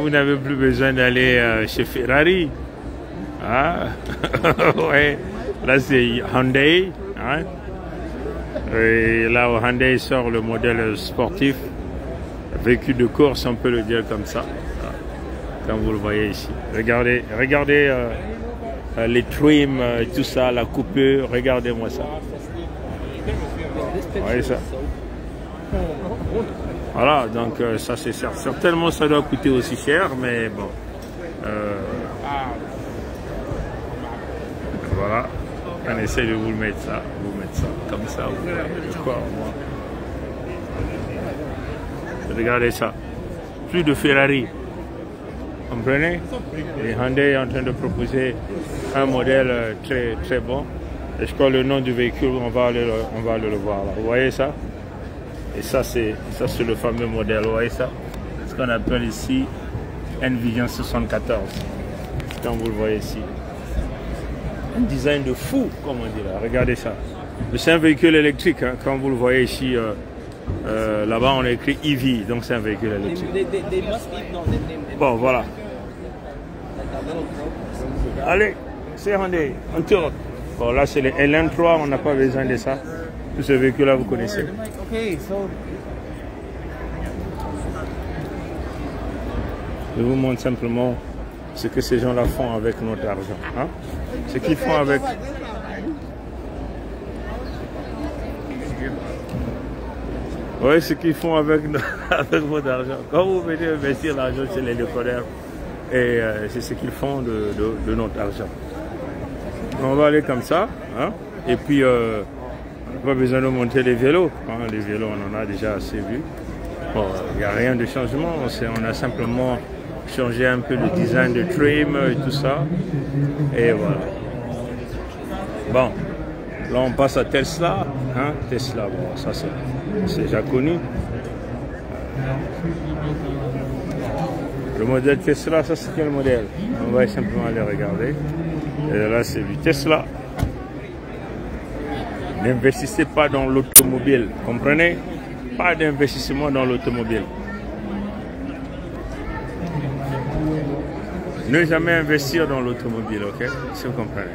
vous n'avez plus besoin d'aller chez Ferrari. Ah, ouais. Là, c'est Hyundai. Hein? Et là, Hyundai sort le modèle sportif. Véhicule de course, on peut le dire comme ça. Comme vous le voyez ici. Regardez les trims, tout ça, la coupure. Regardez-moi ça. Vous voyez ça? Voilà, donc ça c'est certainement ça doit coûter aussi cher, mais bon. Voilà, on essaie de vous mettre ça, comme ça. Quoi, moi. Regardez ça, plus de Ferrari. Vous comprenez? Et Hyundai est en train de proposer un modèle très très bon. Et je crois le nom du véhicule, on va aller le voir là. Vous voyez ça? Et ça c'est le fameux modèle. Vous voyez ça? Ce qu'on appelle ici N-Vision 74. Comme vous le voyez ici. Un design de fou, comme on dit là. Regardez ça. C'est un véhicule électrique, hein, comme vous le voyez ici. Là-bas, on a écrit EV, donc c'est un véhicule électrique. Bon, voilà. Allez, c'est Hyundai, on tourne. Bon, là, c'est le LN3, on n'a pas besoin de ça. Tous ces véhicules-là, vous connaissez. Je vous montre simplement ce que ces gens-là font avec notre argent. Hein? Ce qu'ils font avec... Oui, ce qu'ils font avec votre argent. Quand vous venez investir l'argent chez les décodeurs, et c'est ce qu'ils font de notre argent. On va aller comme ça. Hein? Et puis, pas besoin de monter les vélos. Hein? Les vélos, on en a déjà assez vu. Bon, il n'y a rien de changement. On a simplement changé un peu le design de trim et tout ça. Et voilà. Bon, là on passe à Tesla. Hein? Tesla, bon, ça c'est déjà connu. Le modèle Tesla, ça c'est quel modèle? On va simplement aller regarder. Et là c'est du Tesla. N'investissez pas dans l'automobile, comprenez? Pas d'investissement dans l'automobile. Ne jamais investir dans l'automobile, ok? Si vous comprenez.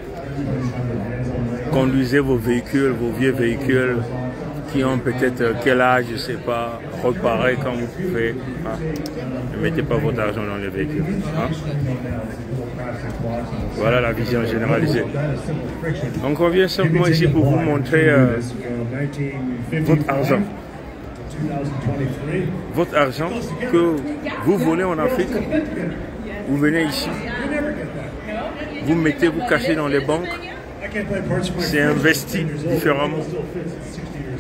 Conduisez vos véhicules, vos vieux véhicules qui ont peut-être quel âge, je ne sais pas, réparez quand vous pouvez. Hein? Ne mettez pas votre argent dans les véhicules. Hein? Voilà la vision généralisée. Donc on vient simplement ici pour vous montrer votre argent. Votre argent que vous volez en Afrique, vous venez ici, vous mettez, vous cachez dans les banques, c'est investi différemment,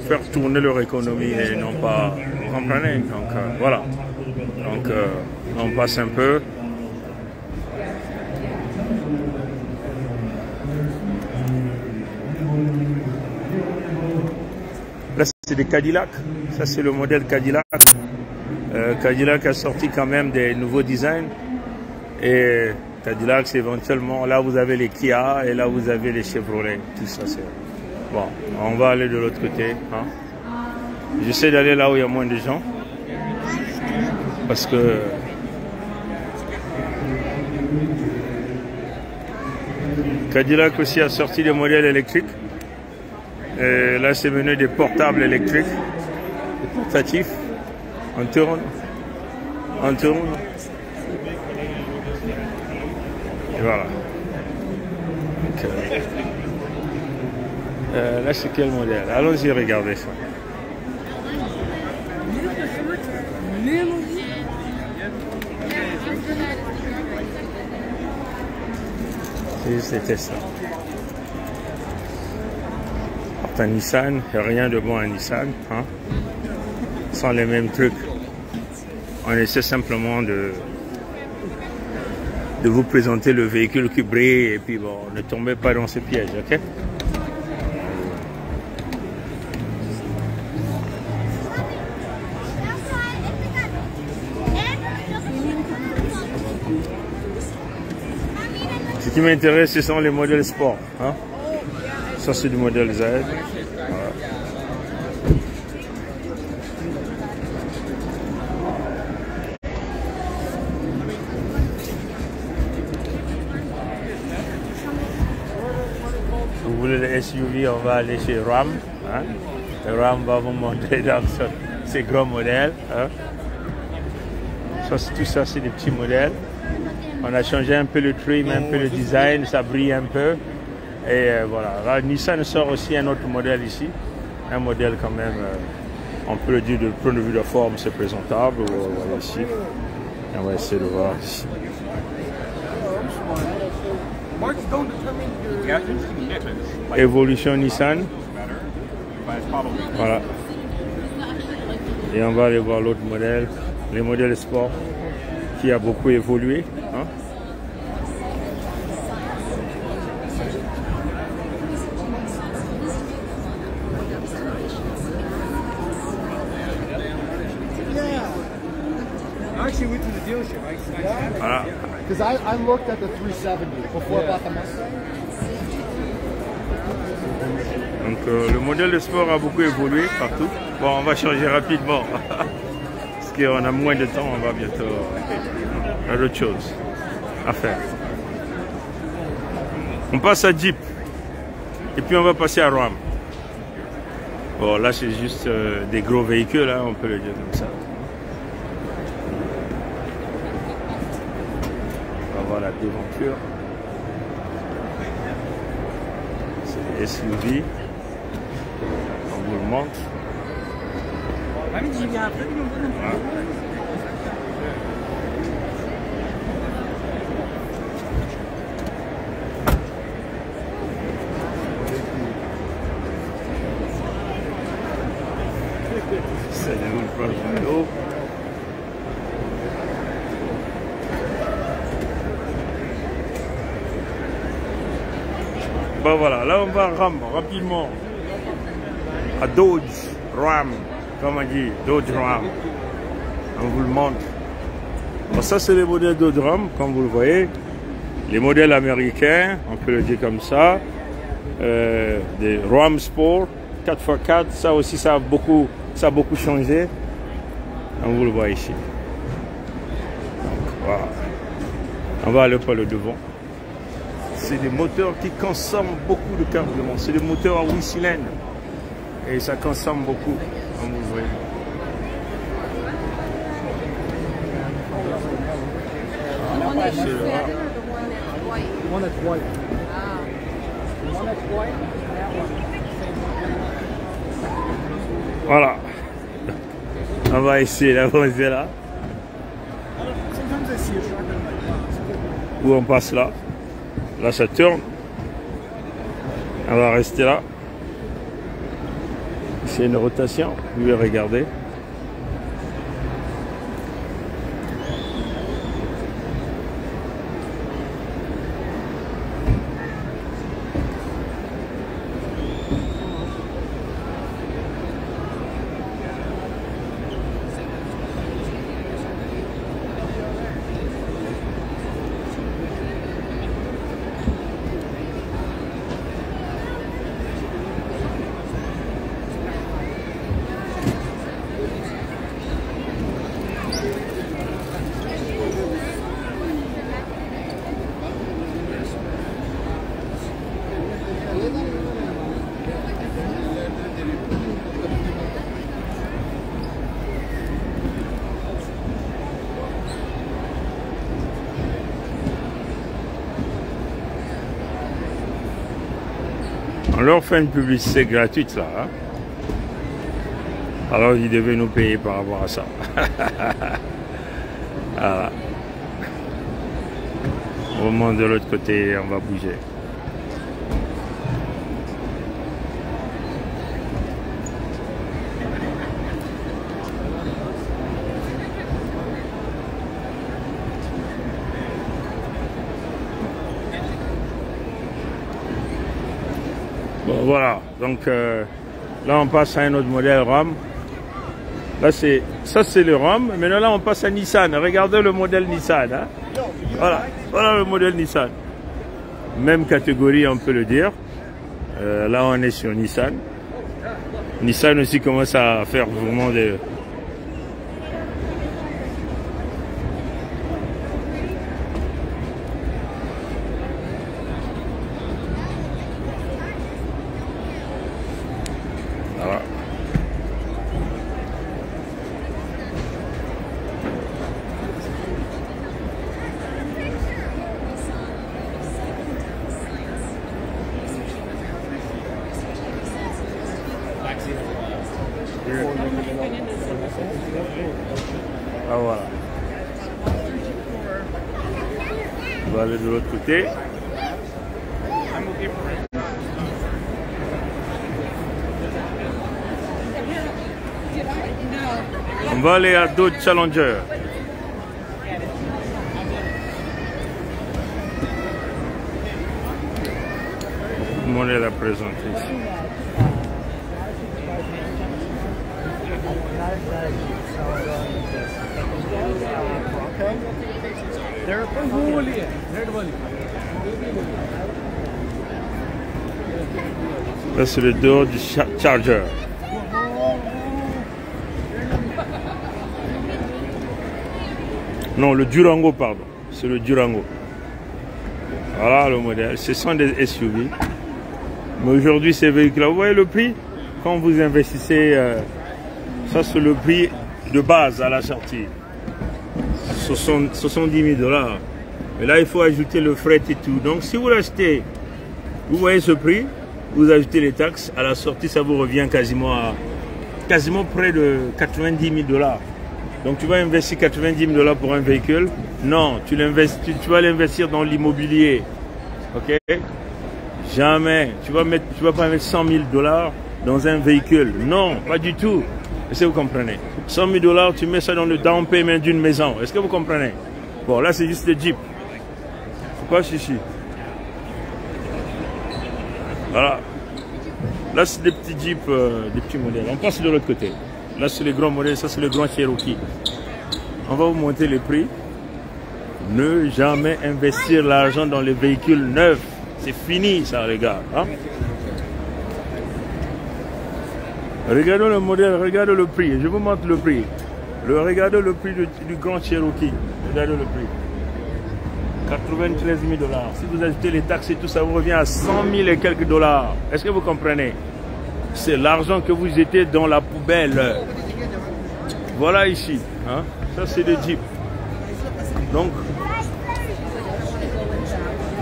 faire tourner leur économie et non pas, vous comprenez? Donc voilà, donc on passe un peu. Là c'est des Cadillac, ça c'est le modèle Cadillac. Cadillac a sorti quand même des nouveaux designs. Et Cadillac, c'est éventuellement, là vous avez les Kia et là vous avez les Chevrolet. Tout ça, c'est... Bon, on va aller de l'autre côté. Hein. J'essaie d'aller là où il y a moins de gens. Parce que... Cadillac aussi a sorti des modèles électriques. Et là, c'est venu des portables électriques. Des portatifs. On tourne. On tourne. Et voilà. Donc, là, c'est quel modèle? Allons-y regarder ça. C'était ça. Un Nissan, il n'y a rien de bon à Nissan. Hein? Sans les mêmes trucs. On essaie simplement de vous présenter le véhicule qui brille et puis bon, ne tombez pas dans ce piège, ok? Ce qui m'intéresse, ce sont les modèles sport. Hein? Ça, c'est du modèle Z. Voilà. Vous voulez le SUV, on va aller chez Ram. Hein? Ram va vous montrer dans ces gros modèles. Hein? Tout ça, c'est des petits modèles. On a changé un peu le trim, un peu le design, ça brille un peu. Et voilà. Là, Nissan sort aussi un autre modèle ici. Un modèle quand même, on peut le dire de point de vue de forme, c'est présentable. Voilà ici. On va essayer de voir ici. Évolution Nissan. Voilà. Et on va aller voir l'autre modèle, les modèles sport, qui a beaucoup évolué. Hein? Voilà. Because I looked at the 370 before I bought the Mustang. Donc le modèle de sport a beaucoup évolué partout. Bon, on va changer rapidement. Parce qu'on a moins de temps, on va bientôt à d'autres choses à faire. On passe à Jeep. Et puis on va passer à Ram. Bon, là c'est juste des gros véhicules, hein, on peut le dire comme ça. La devanture, c'est les SUV, on vous le montre. Voilà. C'est le proche vélo. Bon voilà, là on va rapidement à Dodge Ram, comme on dit, Dodge Ram. On vous le montre. Bon, ça c'est les modèles Dodge Ram, comme vous le voyez. Les modèles américains, on peut le dire comme ça. Des Ram Sport 4x4, ça aussi ça a beaucoup changé. On vous le voit ici. Donc, voilà. On va aller par le devant. C'est des moteurs qui consomment beaucoup de carburant. C'est des moteurs à 8 cylindres. Et ça consomme beaucoup, comme vous le voyez. Voilà. On va essayer d'avancer là. Où on passe là. Là, ça tourne. On va rester là. C'est une rotation. Vous pouvez regarder. On leur fait une publicité gratuite là. Hein? Alors ils devaient nous payer par rapport à ça. Voilà. Au moment de l'autre côté, on va bouger. Bon voilà, donc là on passe à un autre modèle Ram. Là ça c'est le Ram, maintenant là on passe à Nissan. Regardez le modèle Nissan. Hein? Voilà le modèle Nissan. Même catégorie on peut le dire. Là on est sur Nissan. Nissan aussi commence à faire vraiment des... Ah voilà. On va aller de l'autre côté. On va aller à Dodge Challenger. Beaucoup de modèles à présenter ici. Là c'est le Dodge Charger. Non, le Durango, pardon. C'est le Durango. Voilà le modèle. Ce sont des SUV. Mais aujourd'hui, ces véhicules-là, vous voyez le prix? Quand vous investissez, ça c'est le prix de base à la sortie. 70 000 $. Mais là, il faut ajouter le fret et tout. Donc, si vous l'achetez, vous voyez ce prix, vous ajoutez les taxes. À la sortie, ça vous revient quasiment près de 90 000 $. Donc tu vas investir 90 000 $ pour un véhicule. Non, tu vas l'investir dans l'immobilier. Ok? Jamais. Tu vas pas mettre 100 000 $ dans un véhicule. Non, pas du tout. Est-ce que vous comprenez? 100 000 $, tu mets ça dans le down payment d'une maison. Est-ce que vous comprenez? Bon, là c'est juste le Jeep. Pourquoi chichi? Voilà. Là c'est des petits Jeeps, des petits modèles. On passe de l'autre côté. Là, c'est les grands modèles, ça c'est le grand Cherokee. On va vous monter les prix. Ne jamais investir l'argent dans les véhicules neufs. C'est fini ça, les gars. Hein? Regardez le modèle, regardez le prix. Je vous montre le prix. Regardez le prix du grand Cherokee. Regardez le prix. 93 000 $. Si vous ajoutez les taxes et tout, ça vous revient à 100 000 et quelques dollars. Est-ce que vous comprenez? C'est l'argent que vous jetez dans la poubelle. Voilà ici. Hein? Ça, c'est des Jeeps. Donc,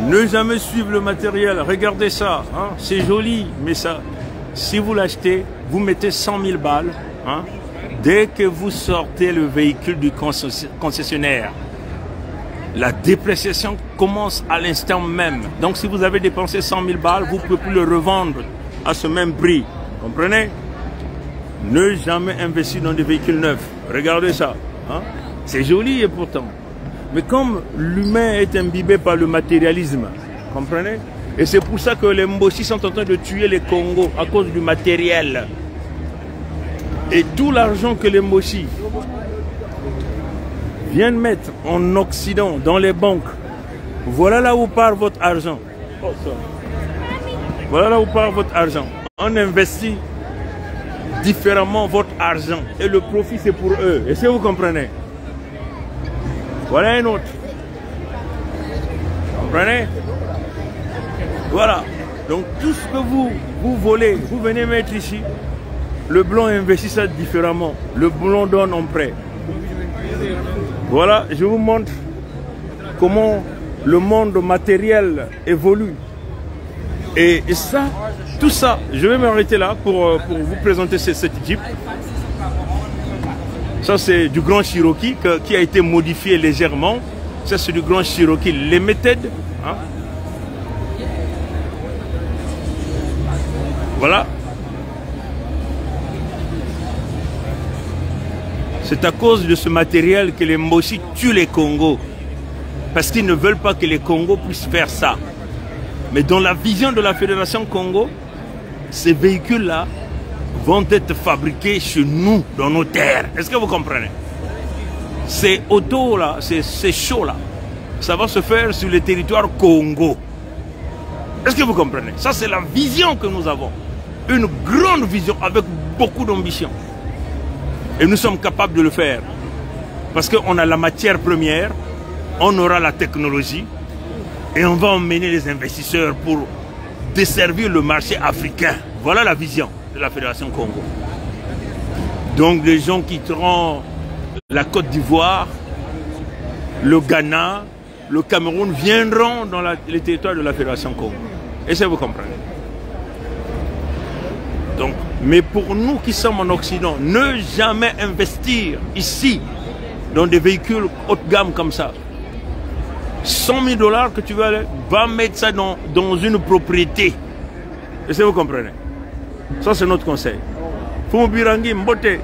ne jamais suivre le matériel. Regardez ça. Hein? C'est joli, mais ça, si vous l'achetez, vous mettez 100 000 balles. Hein? Dès que vous sortez le véhicule du concessionnaire, la dépréciation commence à l'instant même. Donc, si vous avez dépensé 100 000 balles, vous ne pouvez plus le revendre à ce même prix. Comprenez? Ne jamais investir dans des véhicules neufs. Regardez ça. Hein? C'est joli et pourtant. Mais comme l'humain est imbibé par le matérialisme, comprenez? Et c'est pour ça que les Mbossi sont en train de tuer les Congos à cause du matériel. Et tout l'argent que les Mbossi viennent mettre en Occident, dans les banques, voilà là où part votre argent. Voilà là où part votre argent. On investit différemment votre argent et le profit c'est pour eux. Est-ce que vous comprenez? Voilà un autre. Comprenez? Voilà. Donc tout ce que vous volez, vous venez mettre ici. Le blanc investit ça différemment. Le blanc donne en prêt. Voilà, je vous montre comment le monde matériel évolue. Et ça, tout ça, je vais m'arrêter là pour vous présenter cette Jeep. Ça, c'est du Grand Cherokee qui a été modifié légèrement. Ça, c'est du Grand Cherokee Limited. Hein? Voilà. C'est à cause de ce matériel que les Mbossi tuent les Congos. Parce qu'ils ne veulent pas que les Congos puissent faire ça. Mais dans la vision de la Fédération Congo, ces véhicules-là vont être fabriqués chez nous, dans nos terres. Est-ce que vous comprenez? Ces autos-là, ces shows-là, ça va se faire sur le territoire Congo. Est-ce que vous comprenez? Ça, c'est la vision que nous avons. Une grande vision avec beaucoup d'ambition. Et nous sommes capables de le faire. Parce qu'on a la matière première, on aura la technologie, et on va emmener les investisseurs pour desservir le marché africain. Voilà la vision de la Fédération Congo. Donc les gens quitteront la Côte d'Ivoire, le Ghana, le Cameroun viendront dans les territoires de la Fédération Congo. Et ça vous comprenez. Donc, mais pour nous qui sommes en Occident, ne jamais investir ici. dans des véhicules haut de gamme comme ça. 100 000 $ que tu vas mettre ça dans une propriété. Est-ce que vous comprenez? Ça, c'est notre conseil. Fumbirangui, Mbote.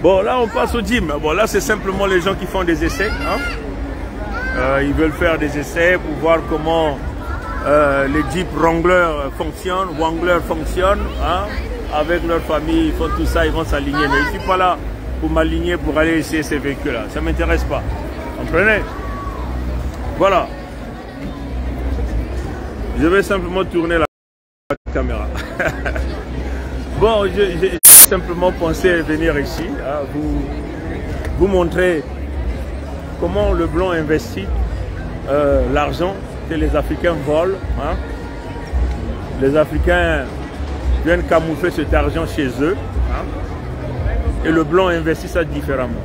Bon, là, on passe au gym. Bon, là, c'est simplement les gens qui font des essais. Hein? Ils veulent faire des essais pour voir comment les Jeep Wrangler fonctionnent. Hein? Avec leur famille, ils font tout ça, ils vont s'aligner. Mais je ne suis pas là pour m'aligner, pour aller essayer ces véhicules-là. Ça ne m'intéresse pas. Comprenez? Voilà. Je vais simplement tourner la caméra. Bon, j'ai simplement pensé venir ici, à vous montrer comment le blanc investit l'argent que les Africains volent. Hein. Les Africains viennent camoufler cet argent chez eux. Hein. Et le blanc investit ça différemment.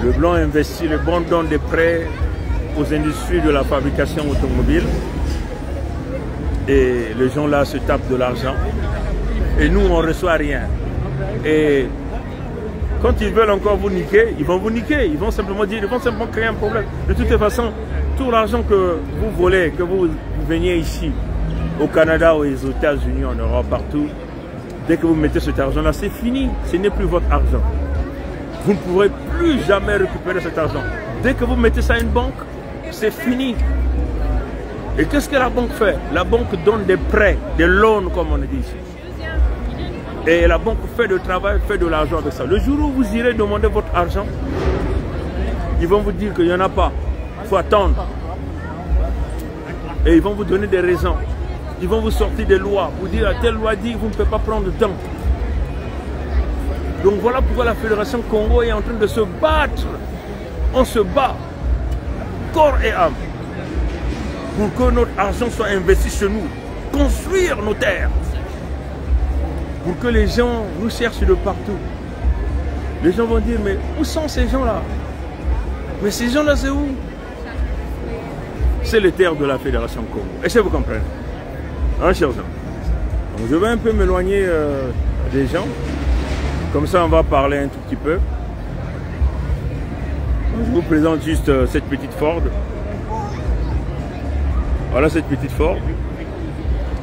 Le blanc investit, le blanc donne des prêts aux industries de la fabrication automobile. Et les gens là se tapent de l'argent. Et nous, on ne reçoit rien. Et quand ils veulent encore vous niquer, ils vont vous niquer. Ils vont simplement dire, ils vont simplement créer un problème. De toute façon, tout l'argent que vous volez, que vous veniez ici, au Canada, aux États-Unis, en Europe, partout, dès que vous mettez cet argent-là, c'est fini. Ce n'est plus votre argent. Vous ne pourrez plus jamais récupérer cet argent. Dès que vous mettez ça à une banque, c'est fini. Et qu'est-ce que la banque fait? La banque donne des prêts, des loans, comme on dit ici. Et la banque fait du travail, fait de l'argent avec ça. Le jour où vous irez demander votre argent, ils vont vous dire qu'il n'y en a pas. Il faut attendre. Et ils vont vous donner des raisons. Ils vont vous sortir des lois. Vous dire, telle loi dit, vous ne pouvez pas prendre de temps. Donc voilà pourquoi la Fédération Congo est en train de se battre. On se bat, corps et âme, pour que notre argent soit investi chez nous. Construire nos terres. Pour que les gens nous cherchent de partout. Les gens vont dire, mais où sont ces gens-là? Mais ces gens-là, c'est où? C'est les terres de la Fédération Congo. Est-ce que vous comprenez? Hein, chers gens? Donc, je vais un peu m'éloigner des gens. Comme ça, on va parler un tout petit peu. Je vous présente juste cette petite Ford. Voilà cette petite Ford.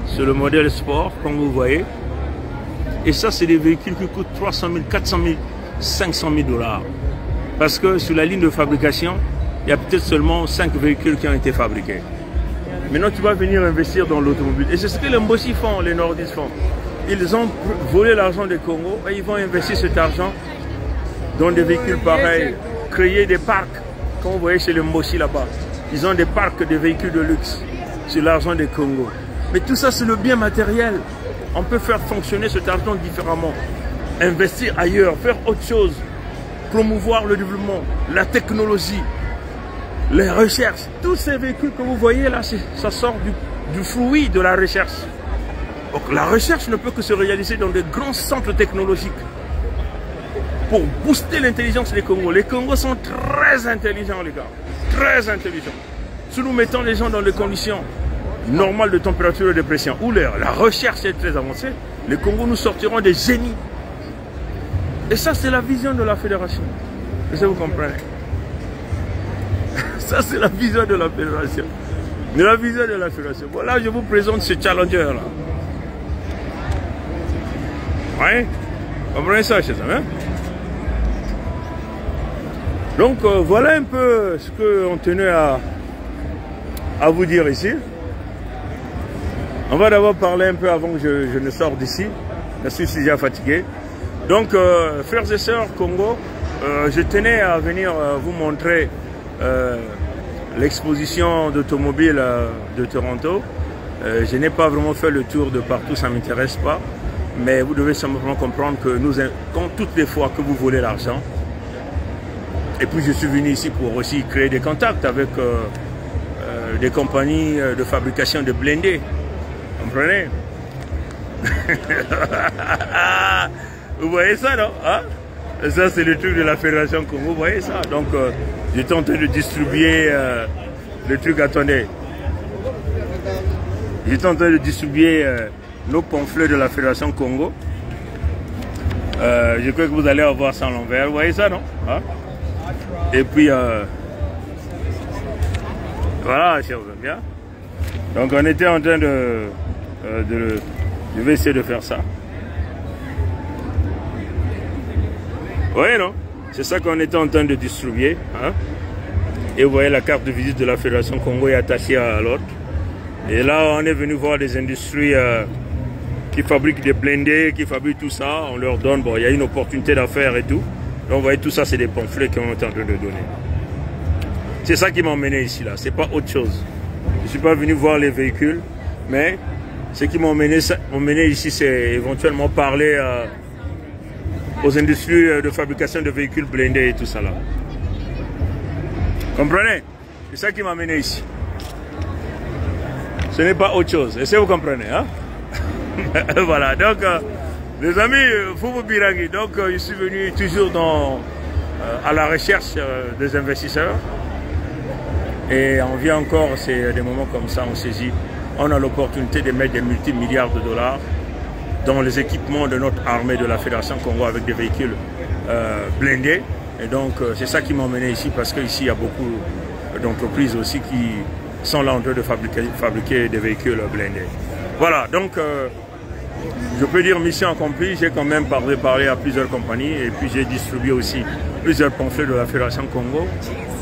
C'est le modèle Sport, comme vous voyez. Et ça, c'est des véhicules qui coûtent 300 000, 400 000, 500 000 $. Parce que sur la ligne de fabrication, il y a peut-être seulement 5 véhicules qui ont été fabriqués. Maintenant, tu vas venir investir dans l'automobile. Et c'est ce que les Mbossi font, les Nordistes font. Ils ont volé l'argent des Congo et ils vont investir cet argent dans des véhicules pareils. Créer des parcs, comme vous voyez chez les Mbossi là-bas. Ils ont des parcs de véhicules de luxe sur l'argent des Congo. Mais tout ça, c'est le bien matériel. On peut faire fonctionner cet argent différemment. Investir ailleurs, faire autre chose. Promouvoir le développement, la technologie, les recherches. Tous ces véhicules que vous voyez là, ça sort du fruit de la recherche. Donc la recherche ne peut que se réaliser dans des grands centres technologiques. Pour booster l'intelligence des Congos. Les Congos sont très intelligents, les gars. Très intelligents. Si nous mettons les gens dans des conditions normales de température et de pression, où la recherche est très avancée, les Congos nous sortiront des génies. Et ça, c'est la vision de la fédération. Est-ce que vous comprenez? Ça, c'est la vision de la fédération. De la vision de la fédération. Voilà, je vous présente ce challenger-là. Ouais? Vous comprenez ça, chez eux, hein? Donc, voilà un peu ce qu'on tenait à vous dire ici. On va d'abord parler un peu avant que je ne sorte d'ici. Je suis déjà fatigué. Donc, frères et sœurs Congo, je tenais à venir vous montrer l'exposition d'automobile de Toronto. Je n'ai pas vraiment fait le tour de partout, ça ne m'intéresse pas. Mais vous devez simplement comprendre que nous, comme toutes les fois que vous volez l'argent, et puis je suis venu ici pour aussi créer des contacts avec des compagnies de fabrication de blindés. Vous comprenez? Vous voyez ça, non? Hein? Ça, c'est le truc de la Fédération Congo. Vous voyez ça? Donc, j'étais en train de distribuer le truc. Attendez. J'étais en train de distribuer nos pamphlets de la Fédération Congo. Je crois que vous allez avoir ça à l'envers. Vous voyez ça, non? Hein? Et puis, voilà, chers amis. Bien. Donc, on était en train je vais essayer de faire ça. Vous voyez, non? C'est ça qu'on était en train de distribuer. Hein? Et vous voyez, la carte de visite de la Fédération Congo est attachée à l'autre. Et là, on est venu voir des industries qui fabriquent des blindés, qui fabriquent tout ça. On leur donne, bon, il y a une opportunité d'affaires et tout. Donc, vous voyez, tout ça, c'est des pamphlets qu'on est en train de donner. C'est ça qui m'a emmené ici, là. C'est pas autre chose. Je ne suis pas venu voir les véhicules, mais ce qui m'a emmené ici, c'est éventuellement parler aux industries de fabrication de véhicules blindés et tout ça, là. Comprenez? C'est ça qui m'a amené ici. Ce n'est pas autre chose. Est-ce que vous comprenez, hein? Voilà, donc, les amis, Foufou Birangi, donc je suis venu toujours à la recherche des investisseurs. Et on vient encore, c'est des moments comme ça, on saisit. On a l'opportunité de mettre des multimilliards de dollars dans les équipements de notre armée de la Fédération Congo avec des véhicules blindés. Et donc, c'est ça qui m'a emmené ici, parce qu'ici, il y a beaucoup d'entreprises aussi qui sont là en train de fabriquer des véhicules blindés. Voilà, donc, je peux dire mission accomplie. J'ai quand même parlé à plusieurs compagnies et puis j'ai distribué aussi plusieurs pamphlets de la Fédération Congo.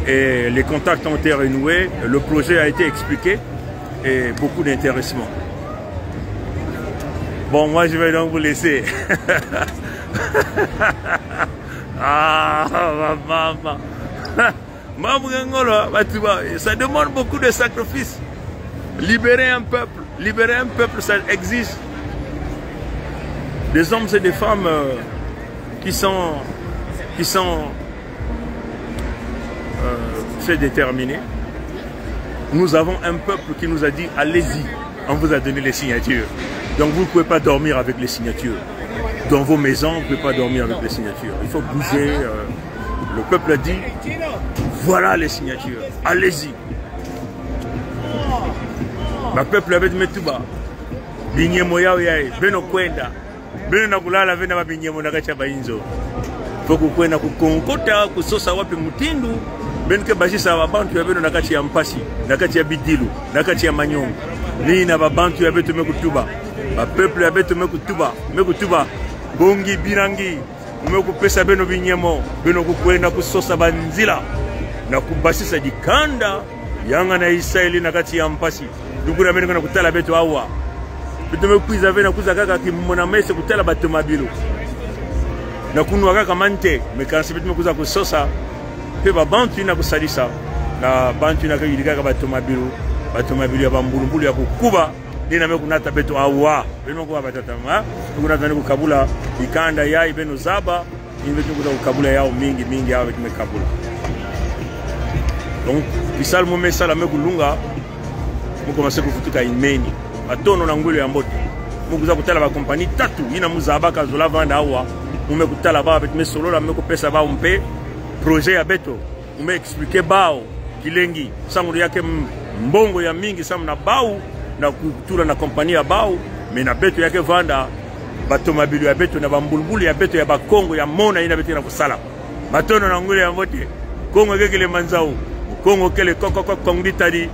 Et les contacts ont été renoués, le projet a été expliqué et beaucoup d'intéressement. Bon, moi, je vais donc vous laisser. Ah, maman. Ça demande beaucoup de sacrifices. Libérer un peuple, ça exige des hommes et des femmes qui sont très déterminés. Nous avons un peuple qui nous a dit allez-y, on vous a donné les signatures. Donc vous ne pouvez pas dormir avec les signatures. Dans vos maisons, vous ne pouvez pas dormir avec les signatures. Il faut bouger. Le peuple a dit voilà les signatures, allez-y. Le peuple avait dit tout bas. Binyemoya yae, beno kwenda. Beno nakulala vena ba binyemo nakacha bainzo. Foko kwenda kukonkota kusosa wapi mutindu. Benke bashisa babantu ya beno nakati ya mpasi, nakati ya bidilu, nakati ya manyongo. Ni na babantu ya beto mekutuba. Ba peuple ya beto mekutuba. Bongi birangi. Mekupesa beno binyemo, beno kukwenda kusosa banzila. Na kubashisa dikanda yanga na Israeli nakati ya mpasi. Dukura beno na kutala beto awa. Beto mekuiza vena kuza kaka kimona mese kutala bato mabilu. Na kunwa kaka mante, mekansi beto mekuza kusosa. Pe babantu ina kusalisa na bantu ina kayilika bato mabilu ya bambulumbulu ya kukuba nina mekunata beto awa beno kwa batatama kuna tani kukabula ikanda yai beno zaba invetu kuza kukabula yao mingi yao kimekabula. Donc kisal mo mesala mekulunga muko maseko kufutuka imeni batono na ngwele ya mbote mukuza kutala ba kompani tatu ina muzaba kazola vanda awa mumekutala ba betu mesolola mekupesa ba umpe projet ya beto ume expliquer bao kilengi sangu yake mbongo ya mingi samu na bao na kutula na kompani ya bao mena beto yake vanda bato mabilu ya beto na bambulubulu ya beto ya bakongo ya mona ina beto na kusala batono na ngule ya mbote kongo kekele manzao kongo kele kongritadi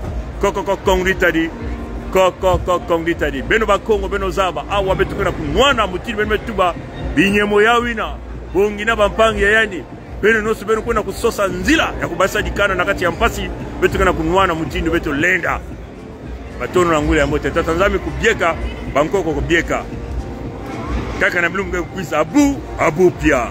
kongritadi beno bakongo beno zaba awa beto kuna kunwana mutili beno metuba binyemo ya wina bongi na bampangi ya yani beno nosu beno kuna kusosa nzila ya kubasa dikana na kati ya mpasi beto kana kunwana mutindi beto lenda batono na ngule ya mbote tatanzami kubieka bankoko kubieka kaka na mlumge kuisa abu pia